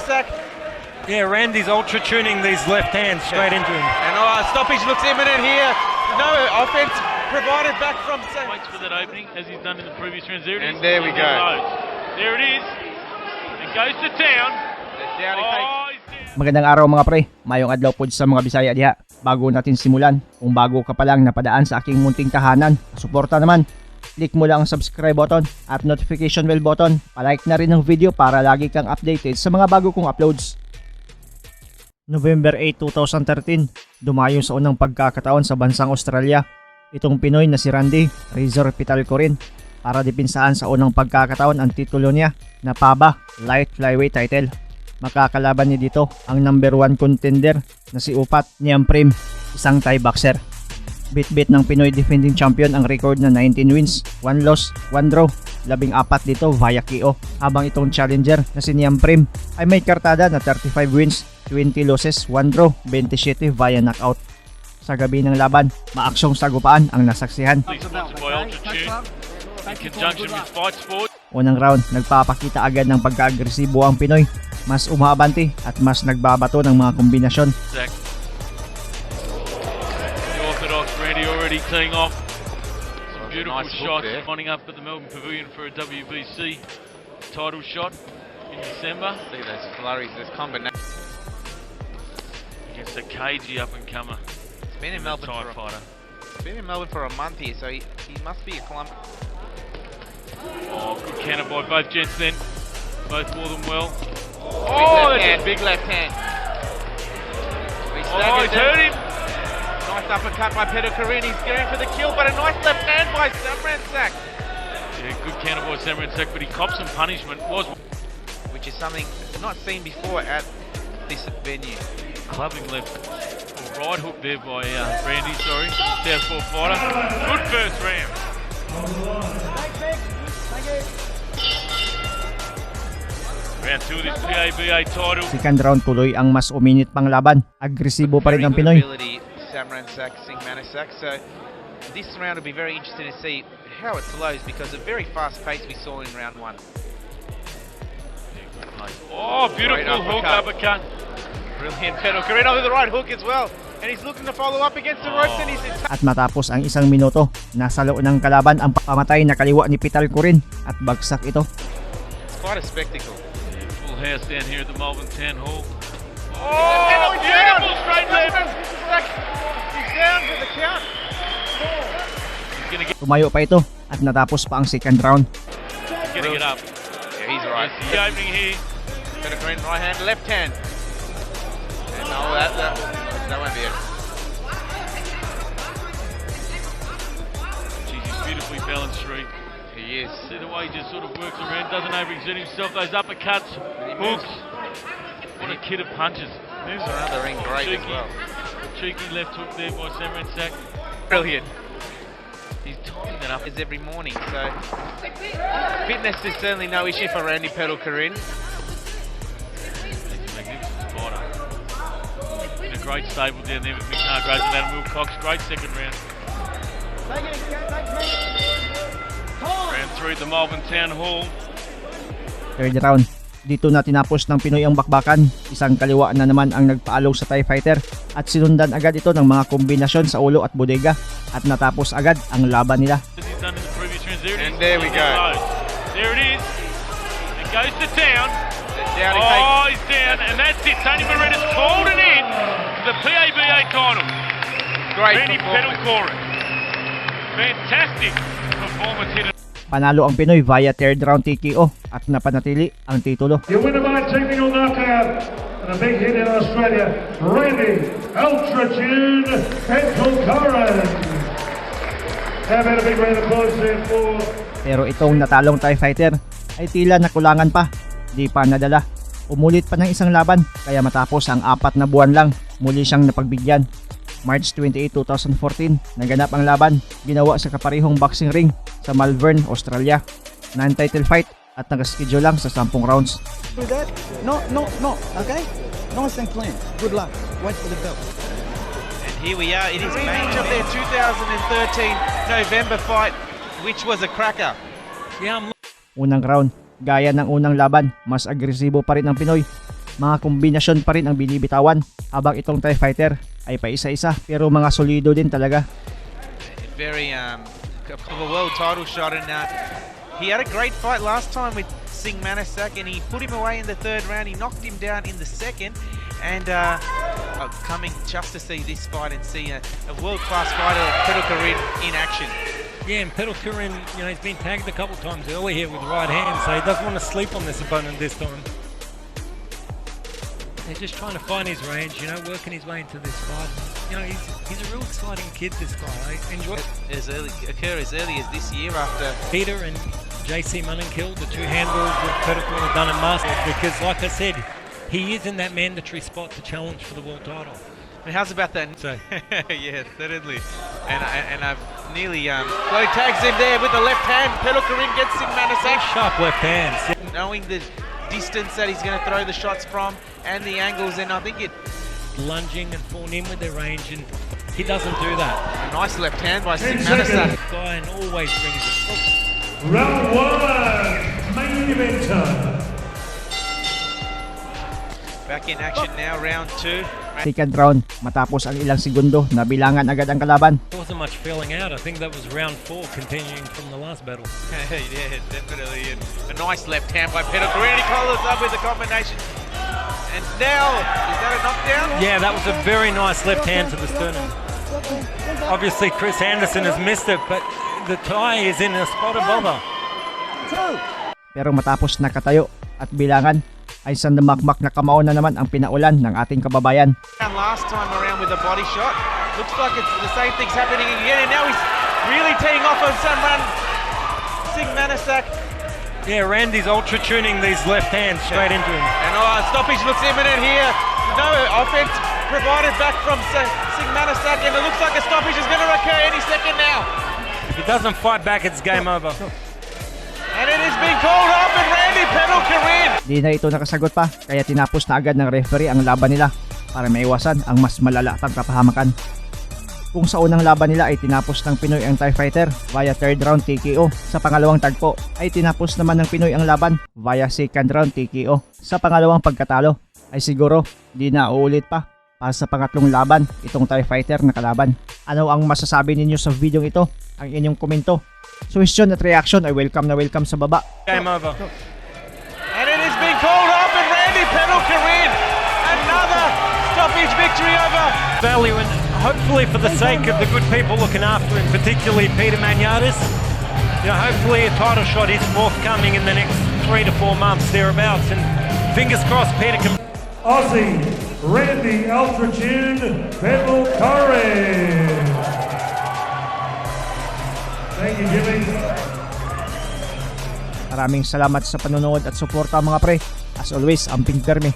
sack. Yeah, Randy's ultra-tuning these left hands straight into him. And stoppage looks imminent here. No offense provided back from... Waits for that opening, as he's done in the previous rounds. There it is. And there we go. There it is. It goes to town. Magandang araw mga pre, maayong adlaw po sa mga Bisaya diha. Bago natin simulan, kung bago ka pa lang napadaan sa aking munting tahanan, suporta naman. Click mo lang ang subscribe button at notification bell button. Palike na rin ng video para lagi kang updated sa mga bago kong uploads. November 8, 2013, dumayo sa unang pagkakataon sa bansang Australia itong Pinoy na si Randy Razor Petalcorin para depensahan sa unang pagkakataon ang titulo niya na PABA Light Flyweight title. Makakalaban niya dito ang number 1 contender na si Nyamprem, isang Thai boxer. Bit-bit ng Pinoy defending champion ang record na 19 wins, 1 loss, 1 draw, 14 dito via KO, habang itong challenger na si Niamprem ay may kartada na 35 wins, 20 losses, 1 draw, 27 via knockout. Sa gabi ng laban, maaksyong sagupaan ang nasaksihan. Unang round, nagpapakita agad ng pagka-agresibo ang Pinoy. Mas umaabante at mas nagbabato ng mga kombinasyon. The Orthodox Randy already teeing off. Some beautiful shots lining up at the Melbourne Pavilion for a WBC title shot in December. See those flurries, this combination. Against a cagey up-and-comer. He's been in Melbourne for a month here, so he must be a clump. Oh, good counter by both gents then. Both more than well. Big left hand. He's hurt him. Nice uppercut by Petalcorin. He's going for the kill, but a nice left hand by Samransak. Yeah, good counter by Samransak, but he copped some punishment. Which is something not seen before at this venue. Clubbing left. Right hook there by Randy, sorry. Southpaw fighter. Good first round. Round 2 of this PABA title. Second round tuloy ang mas uminit pang laban. Agresibo pa rin ang Pinoy. Samransak, Singmanasak. So this round will be very interesting to see how it flows because of very fast pace we saw in round 1. Oh, beautiful hook uppercut. Brilliant Petalcorin with the right hook as well. And he's looking to follow up against the ropes and he's At matapos ang isang minuto, nasa loob ng kalaban ang pamatay na kaliwa ni Petalcorin at bagsak ito. It's quite a spectacle. Yeah, full house down here at the Melbourne Town Hall. Oh, beautiful straight left. He's down for the count. Tumayo pa ito at natapos pa ang second round. He's gonna get up. Yeah, he's right. The opening here. Petalcorin right hand, left hand. And no, that won't be it. Jeez, he's beautifully balanced, Shree. He is. See the way he just sort of works around, doesn't overexert himself. Those uppercuts, hooks. What a kid of punches. Moves around the ring great as well. Cheeky left hook there by Samransak. Brilliant. He's tying that up. Is every morning, so fitness is certainly no issue for Randy Petalcorin. He's a magnificent fighter. In a great stable down there with Mick Hargraves and Adam Wilcox. Great second round. Round 3 at the Melbourne Town Hall. Third round. Dito na tinapos ng Pinoy ang bakbakan. Isang kaliwa na naman ang nagpaalog sa Thai fighter at sinundan agad ito ng mga kombinasyon sa ulo at bodega at natapos agad ang laban nila. And there we go. There it is. It goes to town. Down he's down, and that's it. Tony Moretta's called it in to the PABA title. Great Randy Petalcorin. Fantastic performance here. Panalo ang Pinoy via third round TKO at napanatili ang titulo. You win by technical knockout and a big hit in Australia, Randy Ultra-Tune Petalcorin. Have had a big round of applause there for... Pero itong natalong Thai fighter ay tila nakulangan pa, di pa nadala. Umulit pa ng isang laban kaya matapos ang 4 na buwan lang, muli siyang napagbigyan. March 28, 2014, naganap ang laban, ginawa sa kaparehong boxing ring sa Malvern, Australia. Non-title fight at nag-schedule lang sa 10 rounds. No, okay? Nice and clean. Good luck. Wait for the belt. And here we are. It is rematch of their 2013 November fight, which was a cracker. Unang round, gaya ng unang laban, mas agresibo pa rin ang Pinoy. Mga kombinasyon pa rin ang binibitawan habang itong Thai fighter ay paisa-isa pero mga solido din talaga. Very of a world title shot, and he had a great fight last time with Singh Manasak, and he put him away in the third round. He knocked him down in the second, and coming just to see this fight and see a world-class fighter, Petalcorin, in action. Yeah, and Petalcorin, you know, he's been tagged a couple times early here with the right hand, so he doesn't want to sleep on this opponent this time. They're just trying to find his range, you know, working his way into this fight. You know, he's a real exciting kid, this guy. I enjoy it. Occur as early as this year after Peter and JC Mullenkill, the two handles that Petalcorin have done in master, because like I said, he is in that mandatory spot to challenge for the world title. And how's about that? So yeah, certainly. And I've nearly Flo tags him there with the left hand. Petalcorin gets him Manasak. sharp left hands. Knowing the distance that he's going to throw the shots from and the angles, and I think it Lunging and falling in with their range, and he doesn't do that. a nice left hand by Singh 10 seconds. Manasak. Guy and always brings it. Round one, main event. Back in action now, round two. Second round, matapos ang ilang segundo, nabilangan agad ang kalaban. There wasn't much filling out. I think that was round 4, continuing from the last battle. Yeah, definitely. And a nice left hand by Petalcorin. He collars up with the combination. And now, is that a knockdown? Yeah, that was a very nice left hand to the sternum. Obviously, Chris Anderson has missed it, but the Thai is in a spot of bother. Pero matapos nakatayo at bilangan, ay sandamakmak na kamao na naman ang pinaulan ng ating kababayan. And last time around with a body shot. Looks like it's the same thing's happening again. And now he's really teeing off on some run. Singh Manasak. Yeah, Randy's ultra-tuning these left hands straight into him. And stoppage looks imminent here. No offense provided back from Singh Manasak. And it looks like a stoppage is going to occur any second now. If he doesn't fight back, it's game over. And it has been called off, and Randy Petalcorin. Di na ito nakasagot pa, kaya tinapos na agad ng referee ang laban nila para maiwasan ang mas malala pang kapahamakan. Kung sa unang laban nila ay tinapos ng Pinoy ang Thai fighter via third round TKO, sa pangalawang tagpo ay tinapos naman ng Pinoy ang laban via second round TKO. Sa pangalawang pagkatalo ay siguro di na uulit pa para sa pangatlong laban itong Thai fighter na kalaban. Ano ang masasabi ninyo sa video ito? Ang inyong komento, suggestion at reaction ay welcome na welcome sa baba. Game over. And it has been called off, and Randy Petalcorin, another stoppage victory over. Value, and hopefully for the sake of the good people looking after him, particularly Peter Maniatis, you know, hopefully a title shot is forthcoming in the next 3 to 4 months thereabouts, and fingers crossed Peter can. Aussie, Randy Ultra-Tune Petalcorin. Thank you, Jimmy. Maraming salamat sa panonood at suporta mga pre. As always, amping perme.